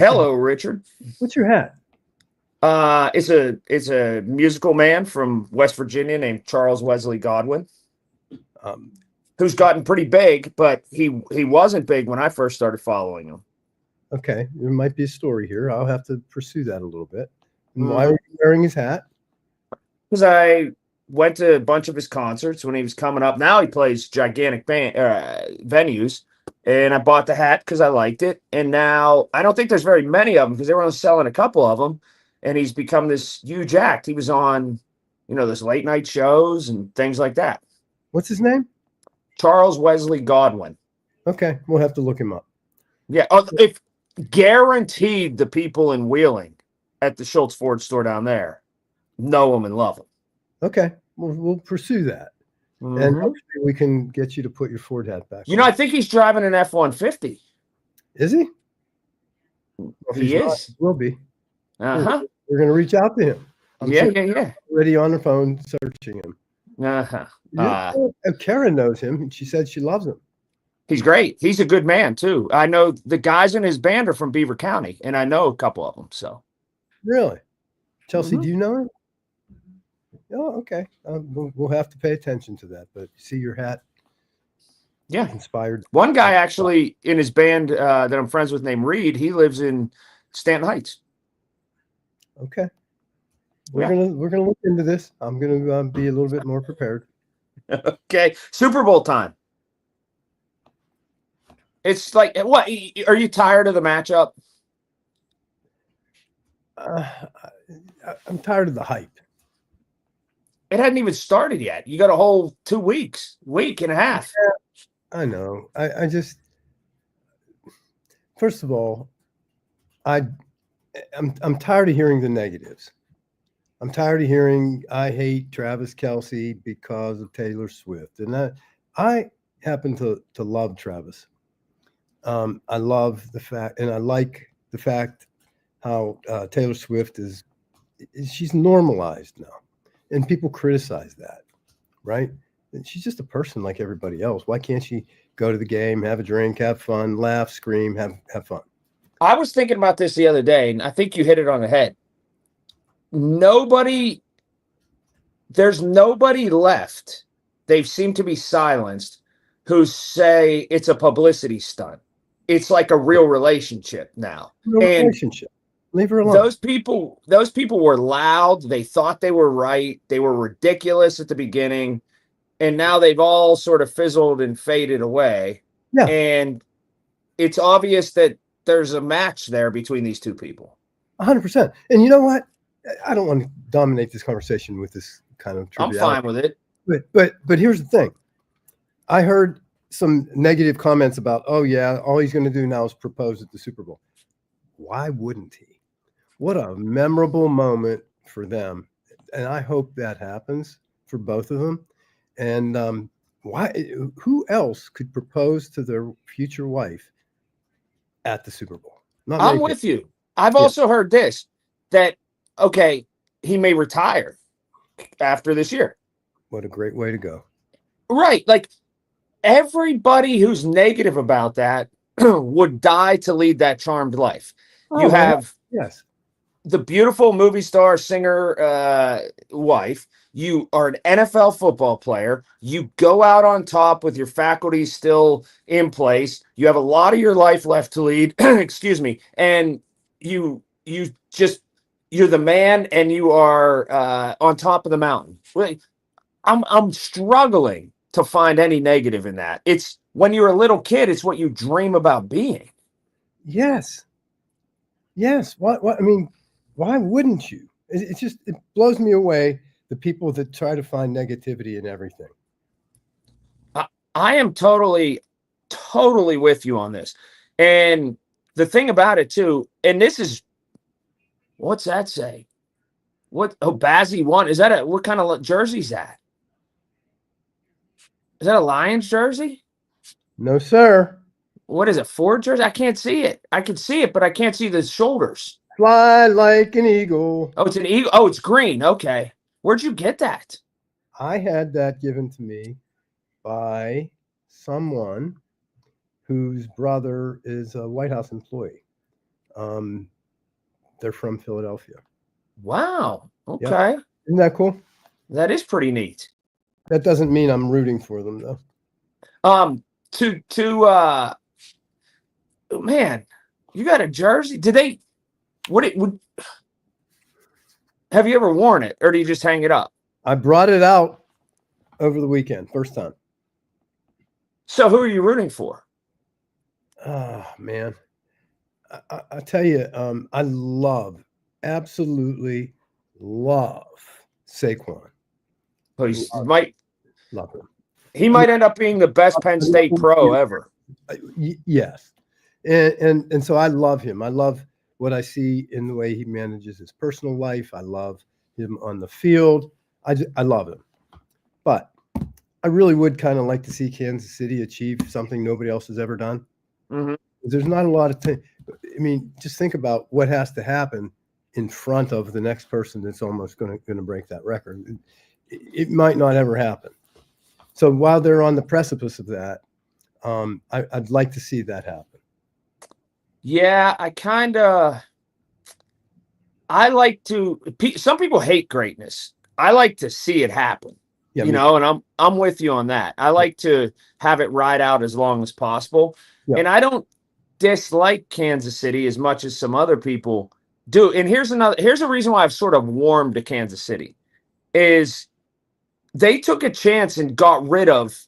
Hello, Richard. What's your hat? It's a musical man from West Virginia named Charles Wesley Godwin, Um, who's gotten pretty big, but he wasn't big when I first started following him. okay, there might be a story here. I'll have to pursue that a little bit. And why Mhm. are you wearing his hat? Because I went to a bunch of his concerts when he was coming up. Now he plays gigantic venues, and I bought the hat because I liked it. And now I don't think there's very many of them because they were only selling a couple of them. And he's become this huge act. He was on, those late night shows and things like that. What's his name? Charles Wesley Godwin. Okay, we'll have to look him up. Yeah, if guaranteed the people in Wheeling at the Schultz Ford store down there know him and love him. Okay, we'll pursue that, and hopefully we can get you to put your Ford hat back. I think he's driving an F-150. Is he? Well, he is. Not, he will be. Uh-huh. We're going to reach out to him. Yeah. Already on the phone searching him. Uh-huh. Karen knows him, and she said she loves him. He's great. He's a good man, too. I know the guys in his band are from Beaver County, and I know a couple of them. So, really? Chelsea, do you know him? Oh, okay. We'll have to pay attention to that. But see your hat. Yeah. Inspired. One guy actually in his band that I'm friends with named Reed, he lives in Stanton Heights. Okay. We're gonna look into this. I'm gonna be a little bit more prepared. Okay. Super Bowl time. It's like, what? Are you tired of the matchup? I'm tired of the hype. It hadn't even started yet. You got a whole 2 weeks, week and a half. Yeah, I know. I just, first of all, I'm tired of hearing the negatives. I'm tired of hearing I hate Travis Kelce because of Taylor Swift, and I happen to love Travis. I love the fact, and I like the fact how Taylor Swift she's normalized now, and people criticize that, right? And she's just a person like everybody else. Why can't she go to the game, have a drink, have fun, laugh, scream, have fun? I was thinking about this the other day, and I think you hit it on the head. There's nobody left. They seem to be silenced who say it's a publicity stunt. It's like a real relationship now. Relationship. Leave her alone. Those people were loud. They thought they were right. They were ridiculous at the beginning. And now they've all sort of fizzled and faded away. Yeah. And it's obvious that there's a match there between these two people. 100%. And you know what? I don't want to dominate this conversation with this kind of triviality. I'm fine with it. But here's the thing. I heard some negative comments about, oh yeah, all he's going to do now is propose at the Super Bowl. Why wouldn't he? What a memorable moment for them. And I hope that happens for both of them. And who else could propose to their future wife at the Super Bowl? I'm with you. I've also heard this, that, okay, he may retire after this year. What a great way to go. Right. Like, everybody who's negative about that would die to lead that charmed life. You have the beautiful movie star, singer wife. You are an NFL football player. You go out on top with your faculty still in place. You have a lot of your life left to lead. Excuse me. And you're the man, and you are on top of the mountain. I'm struggling to find any negative in that. It's when you're a little kid, it's what you dream about being. Yes. What I mean, why wouldn't you? It blows me away, the people that try to find negativity in everything. I am totally with you on this. And the thing about it too, and this is, what's that say? Bazzy won. Is that what kind of jersey is that? Is that a Lions jersey? No, sir. What is it? Ford jersey? I can't see it. I can see it, but I can't see the shoulders. Fly like an eagle. Oh, it's an eagle. Oh, it's green. Okay. Where'd you get that? I had that given to me by someone whose brother is a White House employee. They're from Philadelphia. Wow. Okay. Yep. Isn't that cool? That is pretty neat. That doesn't mean I'm rooting for them though. Man, you got a jersey? Did they? Have you ever worn it, or do you just hang it up? I brought it out over the weekend, first time. So who are you rooting for? Oh man, I tell you, I absolutely love Saquon. Oh, he might love him. He might end up being the best Penn State pro ever. Yes, and so I love him. I love what I see in the way he manages his personal life. I love him on the field. I love him, but I really would kind of like to see Kansas City achieve something nobody else has ever done. Mm-hmm. There's not a lot of time. I mean, just think about what has to happen in front of the next person that's almost going to break that record. It might not ever happen. So while they're on the precipice of that, I'd like to see that happen. Yeah, some people hate greatness. I like to see it happen. Yeah, and I'm with you on that. I like to have it ride out as long as possible. Yeah. And I don't dislike Kansas City as much as some other people do. And here's a reason why I've sort of warmed to Kansas City is they took a chance and got rid of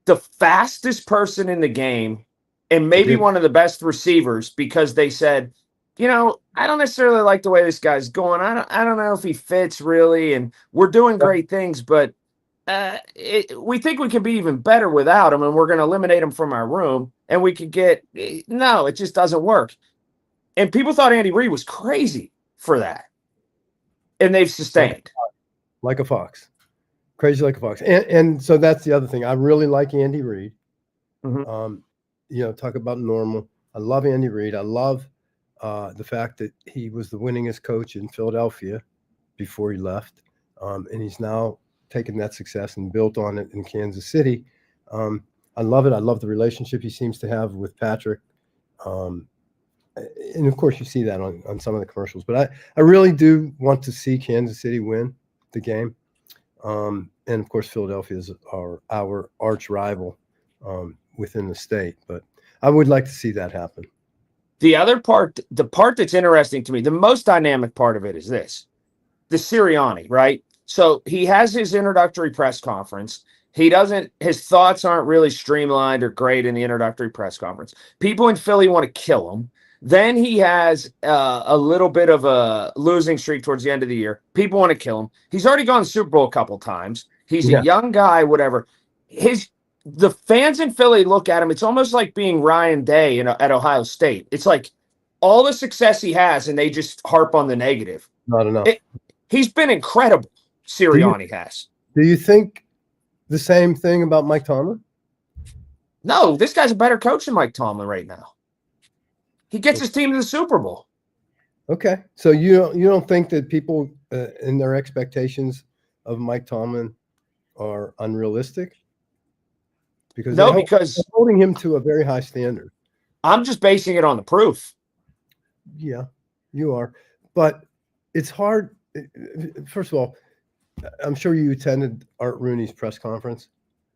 the fastest person in the game and maybe one of the best receivers because they said, I don't necessarily like the way this guy's going. I don't know if he fits really, and we're doing great things, but we think we can be even better without him, and we're going to eliminate him from our room, and we could it just doesn't work. And people thought Andy Reid was crazy for that, and they've sustained. Like a fox. Crazy like a fox. And so that's the other thing. I really like Andy Reid. Mm-hmm. Talk about normal. I love Andy Reid. I love the fact that he was the winningest coach in Philadelphia before he left. And he's now taken that success and built on it in Kansas City. I love it. I love the relationship he seems to have with Patrick. And of course, you see that on some of the commercials. But I really do want to see Kansas City win the game. And of course, Philadelphia is our arch rival within the state. But I would like to see that happen. The other part, the part that's interesting to me, the most dynamic part of it is this. The Sirianni, right? So he has his introductory press conference. His thoughts aren't really streamlined or great in the introductory press conference. People in Philly want to kill him. Then he has a little bit of a losing streak towards the end of the year. People want to kill him. He's already gone to the Super Bowl a couple times. He's a young guy, whatever. The fans in Philly look at him. It's almost like being Ryan Day at Ohio State. It's like all the success he has, and they just harp on the negative. Not enough. He's been incredible. Sirianni has. Do you think the same thing about Mike Tomlin? No, this guy's a better coach than Mike Tomlin right now. He gets his team to the Super Bowl. Okay, so you don't think that people in their expectations of Mike Tomlin are unrealistic? Because they're holding him to a very high standard. I'm just basing it on the proof. Yeah, you are, but it's hard. First of all, I'm sure you attended Art Rooney's press conference.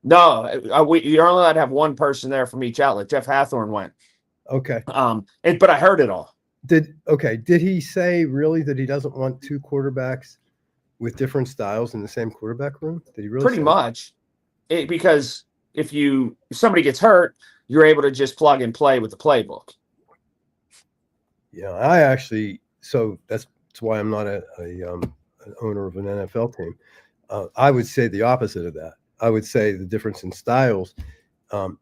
No, you're only allowed to have one person there from each outlet. Jeff Hathorn went. Okay. But I heard it all. Did he say really that he doesn't want two quarterbacks with different styles in the same quarterback room? Did he really? Pretty much, because if somebody gets hurt, you're able to just plug and play with the playbook. Yeah, so that's why I'm not an owner of an NFL team. I would say the opposite of that. I would say the difference in styles.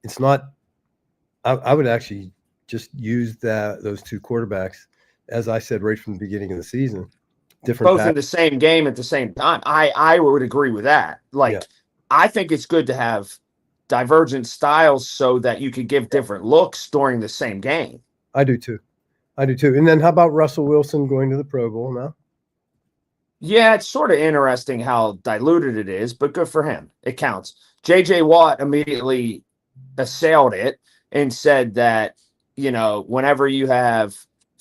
It's not. I would actually just use those two quarterbacks, as I said right from the beginning of the season. Both in the same game at the same time. I would agree with that. I think it's good to have divergent styles so that you could give different looks during the same game. I do too. And then how about Russell Wilson going to the Pro Bowl now? Yeah, it's sort of interesting how diluted it is, but good for him. It counts. J.J. Watt immediately assailed it and said that, whenever you have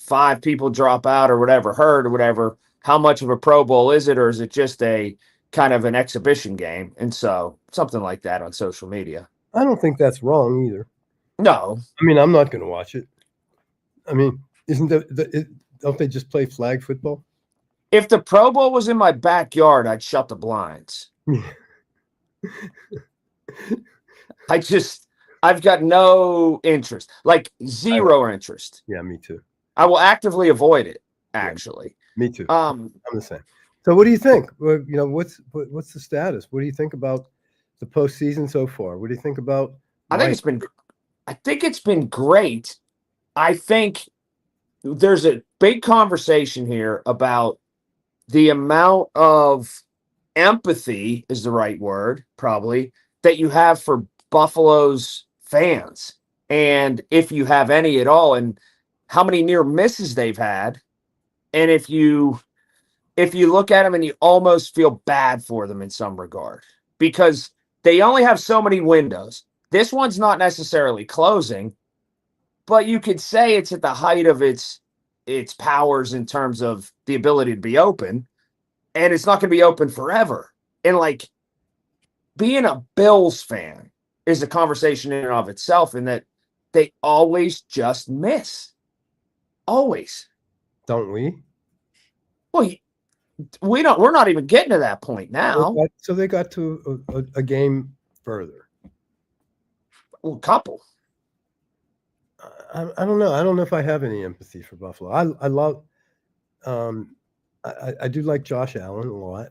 5 people drop out or whatever, hurt or whatever, how much of a Pro Bowl is it, or is it just a kind of an exhibition game? And so something like that on social media. I don't think that's wrong either. No. I mean, I'm not going to watch it. I mean, isn't don't they just play flag football? If the Pro Bowl was in my backyard, I'd shut the blinds. I've got no interest, like zero interest. Yeah, me too. I will actively avoid it, actually. Yeah, me too. I'm the same. So what do you think? Well, what's the status? What do you think about the postseason so far? What do you think about I think it's been great. I think there's a big conversation here about the amount of empathy is the right word, probably, that you have for Buffalo's fans. And if you have any at all, and how many near misses they've had. And if you look at them and you almost feel bad for them in some regard, because they only have so many windows. This one's not necessarily closing, but you could say it's at the height of its powers in terms of the ability to be open, and it's not going to be open forever. And like being a Bills fan is a conversation in and of itself, in that they always just miss. Always. Don't we? Well, we don't. We're not even getting to that point now. So they got to a game further. Well, a couple. I don't know. I don't know if I have any empathy for Buffalo. I love. I do like Josh Allen a lot.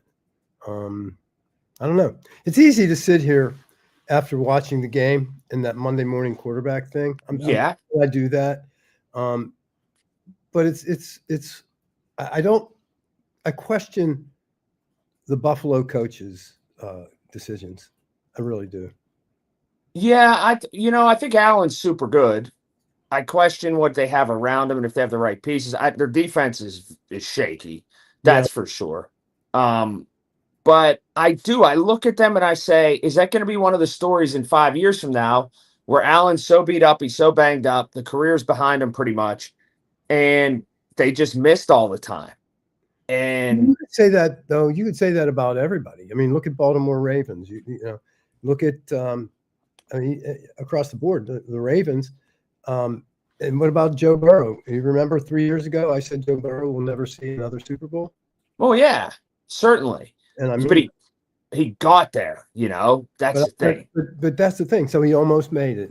I don't know. It's easy to sit here after watching the game and that Monday morning quarterback thing. I do that. But it's. I question the Buffalo coaches' decisions. I really do. Yeah, I think Allen's super good. I question what they have around him and if they have the right pieces. Their defense is shaky. That's for sure. But I look at them and I say, is that going to be one of the stories in 5 years from now where Allen's so beat up, he's so banged up, the career's behind him pretty much, and they just missed all the time? And you could say that, though. You could say that about everybody. I mean, look at Baltimore Ravens. You know, look at across the board, the Ravens. And what about Joe Burrow? You remember 3 years ago, I said Joe Burrow will never see another Super Bowl? Oh, yeah, certainly. And I mean, but he got there, that's the thing. But that's the thing. So he almost made it.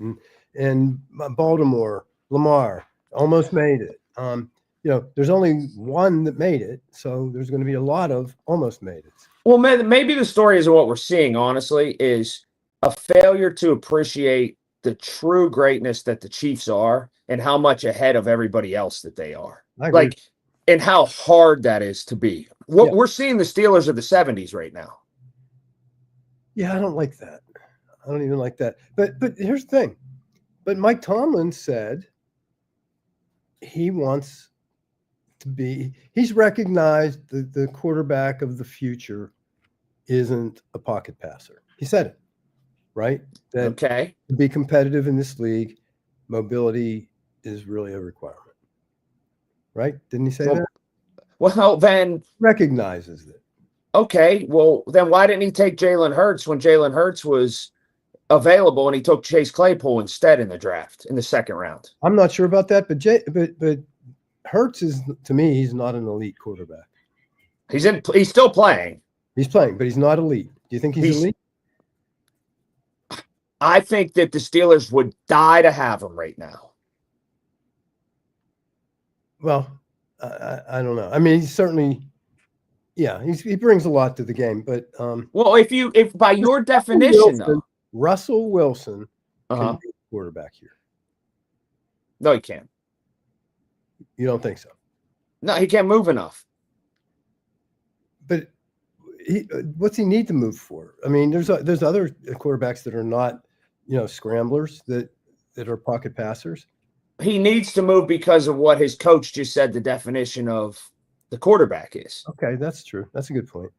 And Baltimore, Lamar almost made it. There's only one that made it. So there's going to be a lot of almost made it. Well, maybe the story is what we're seeing, honestly, is a failure to appreciate the true greatness that the Chiefs are and how much ahead of everybody else that they are. Like, and how hard that is to be. We're seeing the Steelers of the 70s right now. Yeah, I don't like that. I don't even like that. But here's the thing. But Mike Tomlin said he wants to be – he's recognized that the quarterback of the future isn't a pocket passer. He said it, right? That to be competitive in this league, mobility is really a requirement. Right? Didn't he say that? Well, then recognizes it. Okay. Well, then why didn't he take Jalen Hurts when Jalen Hurts was available and he took Chase Claypool instead in the draft in the second round? I'm not sure about that, but Hurts is, to me, he's not an elite quarterback. He's still playing. He's playing, but he's not elite. Do you think he's elite? I think that the Steelers would die to have him right now. Well, I don't know. I mean, he's certainly, he brings a lot to the game. But well, if by your definition, Russell Wilson can be a quarterback here. No, he can't. You don't think so? No, he can't move enough. But what's he need to move for? I mean, there's other quarterbacks that are not, scramblers that are pocket passers. He needs to move because of what his coach just said the definition of the quarterback is. Okay, that's true. That's a good point.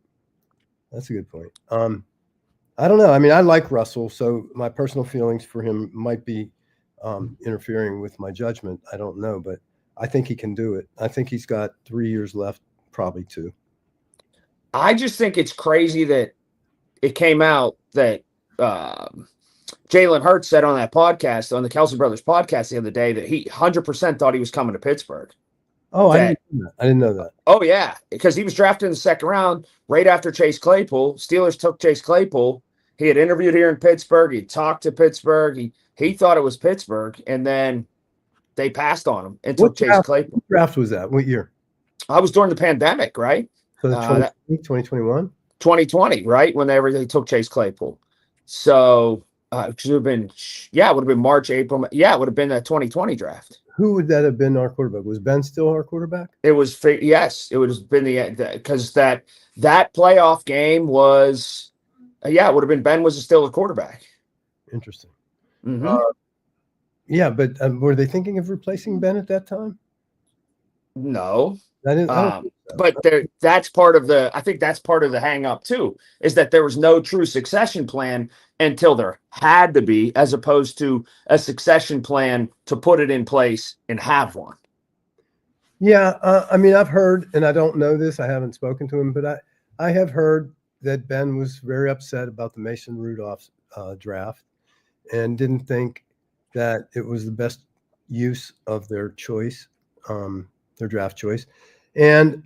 I don't know. I mean, I like Russell, so my personal feelings for him might be interfering with my judgment. I don't know, but I think he can do it. I think he's got 3 years left, probably 2. I just think it's crazy that it came out that Jalen Hurts said on that podcast, on the Kelsey Brothers podcast the other day, that he 100% thought he was coming to Pittsburgh. Oh, I didn't know that. Oh, yeah, because he was drafted in the second round right after Chase Claypool. Steelers took Chase Claypool. He had interviewed here in Pittsburgh. He talked to Pittsburgh. He thought it was Pittsburgh, and then they passed on him and took Chase Claypool. What draft was that? What year? I was during the pandemic, right? So 2021? 2020, right? Whenever they took Chase Claypool. So it would have been, it would have been March, April. Yeah, it would have been that 2020 draft. Who would that have been our quarterback? Was Ben still our quarterback? It was, yes, it would have been because that playoff game was, it would have been Ben was still a quarterback. Interesting. Mm-hmm. Yeah, but were they thinking of replacing Ben at that time? No. So. But that's part of the, I think that's part of the hang up too, is that there was no true succession plan until there had to be, as opposed to a succession plan to put it in place and have one. Yeah. I mean, I've heard, and I don't know this, I haven't spoken to him, but I have heard that Ben was very upset about the Mason Rudolph draft and didn't think that it was the best use of their choice, their draft choice. And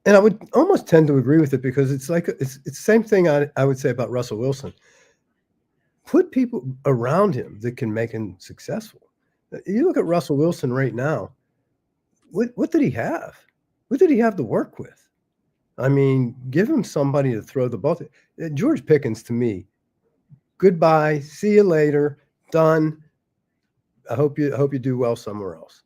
I would almost tend to agree with it, because it's like it's the same thing I would say about Russell Wilson. Put people around him that can make him successful. You look at Russell Wilson right now. What did he have? What did he have to work with? I mean, give him somebody to throw the ball to. George Pickens, to me, goodbye, see you later, done. I hope you do well somewhere else.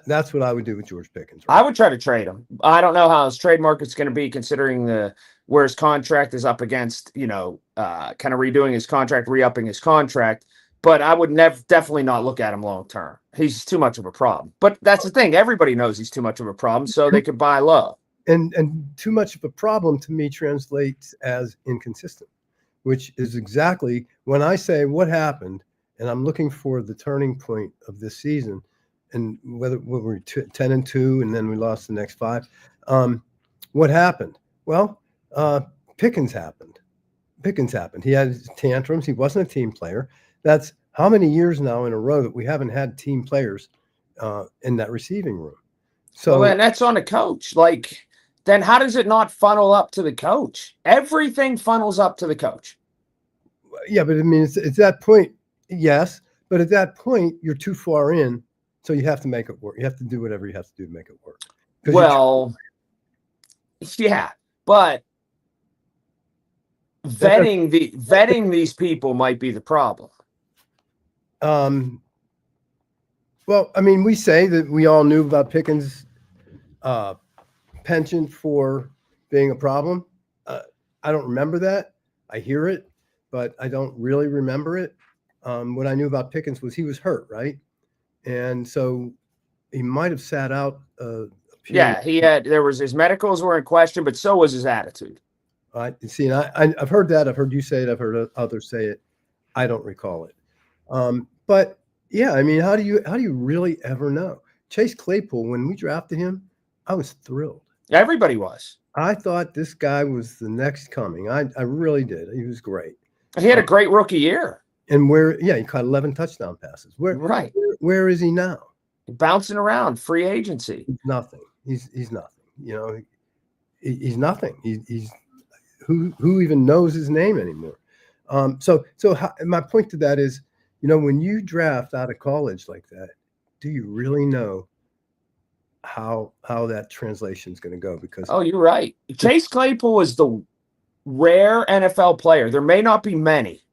That's what I would do with George Pickens. Right? I would try to trade him. I don't know how his trade market's going to be, considering where his contract is up against, kind of redoing his contract, re-upping his contract. But I would definitely not look at him long term. He's too much of a problem. But that's the thing. Everybody knows he's too much of a problem, so they could buy low. And too much of a problem to me translates as inconsistent, which is exactly when I say what happened, and I'm looking for the turning point of this season. And whether we're 10-2 and then we lost the next 5, what happened? Well, Pickens happened. He had tantrums. He wasn't a team player. That's how many years now in a row that we haven't had team players in that receiving room. So, and that's on the coach. Then how does it not funnel up to the coach? Everything funnels up to the coach. Yeah, but I mean, it's that point. Yes, but at that point, you're too far in. So you have to make it work. You have to do whatever you have to do to make it work. Well, yeah, but vetting these people might be the problem. Well, I mean, we say that we all knew about Pickens' penchant for being a problem. I don't remember that. I hear it, but I don't really remember it. What I knew about Pickens was he was hurt, right? And so he might have sat out. Yeah, his medicals were in question, but so was his attitude. See, and I've heard that. I've heard you say it. I've heard others say it. I don't recall it. But yeah, I mean, how do you really ever know? Chase Claypool, when we drafted him, I was thrilled. Everybody was. I thought this guy was the next coming. I really did. He was great. He had a great rookie year. And he caught 11 touchdown passes. Where is he now? Bouncing around, free agency. He's nothing. He's nothing. He's nothing. He's who even knows his name anymore? So my point to that is, when you draft out of college like that, do you really know how that translation is going to go? Because you're right. Chase Claypool is the rare NFL player. There may not be many.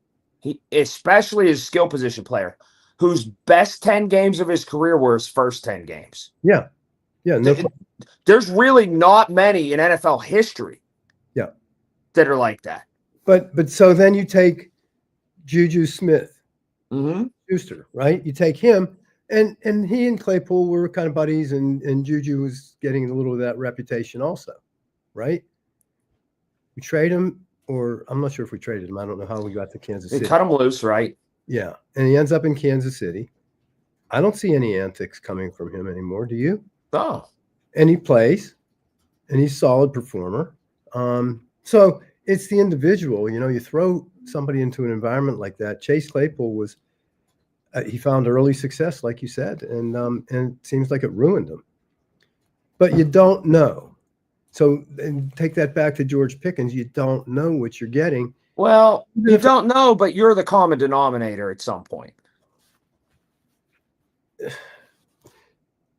He, especially his skill position player, whose best 10 games of his career were his first 10 games. Yeah. There's really not many in NFL history. Yeah. That are like that. But so then you take Juju Smith, Schuster, right? You take him, and he and Claypool were kind of buddies, and Juju was getting a little of that reputation also, right? We trade him. Or I'm not sure if we traded him. I don't know how we got to Kansas City. They cut him loose, right? Yeah. And he ends up in Kansas City. I don't see any antics coming from him anymore. Do you? Oh. And he plays, and he's a solid performer. So it's the individual. You throw somebody into an environment like that. Chase Claypool was he found early success, like you said, and it seems like it ruined him. But you don't know. So and take that back to George Pickens. You don't know what you're getting. Well, you don't know, but you're the common denominator at some point.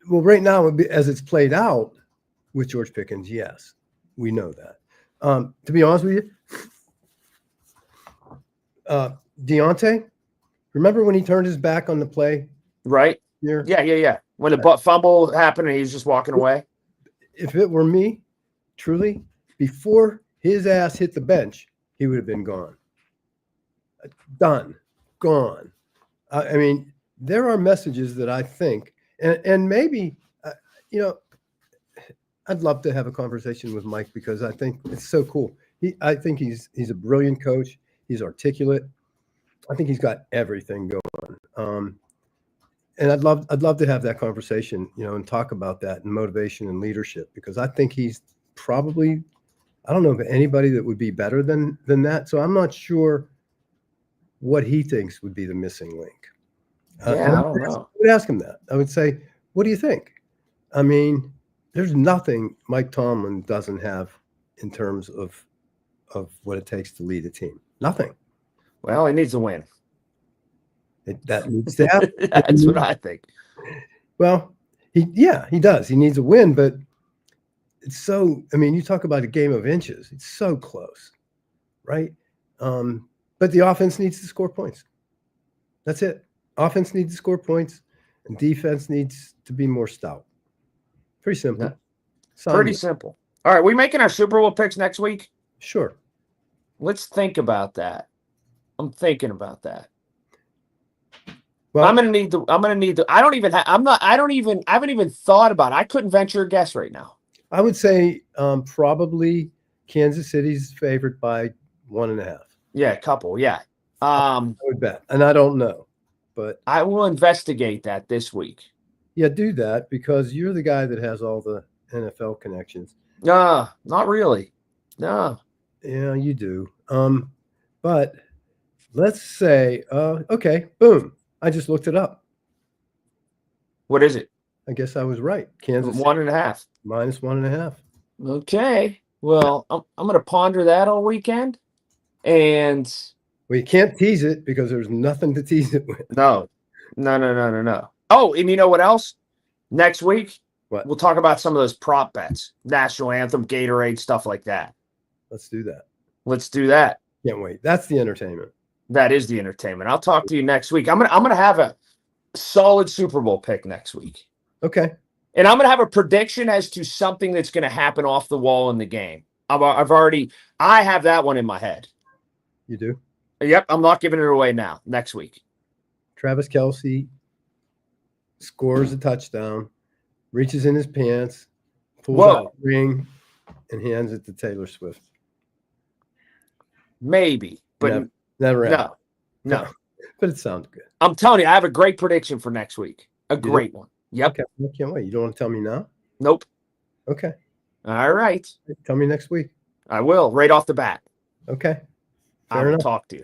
Well, right now, as it's played out with George Pickens, yes, we know that. To be honest with you, Deontay, remember when he turned his back on the play? Right? Here? Yeah. When the butt fumble happened and he's just walking away. If it were me, truly, before his ass hit the bench, he would have been gone. Done. Gone. I mean, there are messages that I think, and maybe, I'd love to have a conversation with Mike because I think it's so cool. I think he's a brilliant coach. He's articulate. I think he's got everything going. And I'd love to have that conversation, and talk about that and motivation and leadership, because I think he's probably, I don't know of anybody that would be better than that. So I'm not sure what he thinks would be the missing link. Yeah, I don't know. I would ask him that. I would say, what do you think? I mean, there's nothing Mike Tomlin doesn't have in terms of what it takes to lead a team. Nothing. Well, he needs to win. That needs to happen. That's what I think. Well, he does. He needs a win, but it's so, I mean, you talk about a game of inches. It's so close, right? But the offense needs to score points. That's it. Offense needs to score points, and defense needs to be more stout. Pretty simple. Yeah. Pretty simple. All right, we making our Super Bowl picks next week? Sure. Let's think about that. I'm thinking about that. Well, I'm gonna need the. I haven't even thought about it. I couldn't venture a guess right now. I would say probably Kansas City's favored by 1.5. Yeah, a couple. Yeah. I would bet, and I don't know, but I will investigate that this week. Yeah, do that because you're the guy that has all the NFL connections. No, not really. No. Yeah, you do. But let's say, okay, boom. I just looked it up. What is it? I guess I was right. Kansas 1.5. minus 1.5. Okay. Well, I'm going to ponder that all weekend. And well, you can't tease it because there's nothing to tease it with. No. Oh, and you know what else? Next week, what? We'll talk about some of those prop bets, national anthem, Gatorade, stuff like that. Let's do that. Let's do that. Can't wait. That's the entertainment. That is the entertainment. I'll talk to you next week. I'm gonna have a solid Super Bowl pick next week. Okay. And I'm gonna have a prediction as to something that's gonna happen off the wall in the game. I have that one in my head. You do? Yep. I'm not giving it away now. Next week. Travis Kelce scores a touchdown, reaches in his pants, pulls out a ring, and hands it to Taylor Swift. Maybe, but never no. But it sounds good. I'm telling you, I have a great prediction for next week. A great one. Yep. Okay. I can't wait. You don't want to tell me now? Nope. Okay. All right. Tell me next week. I will, right off the bat. Okay. I will talk to you.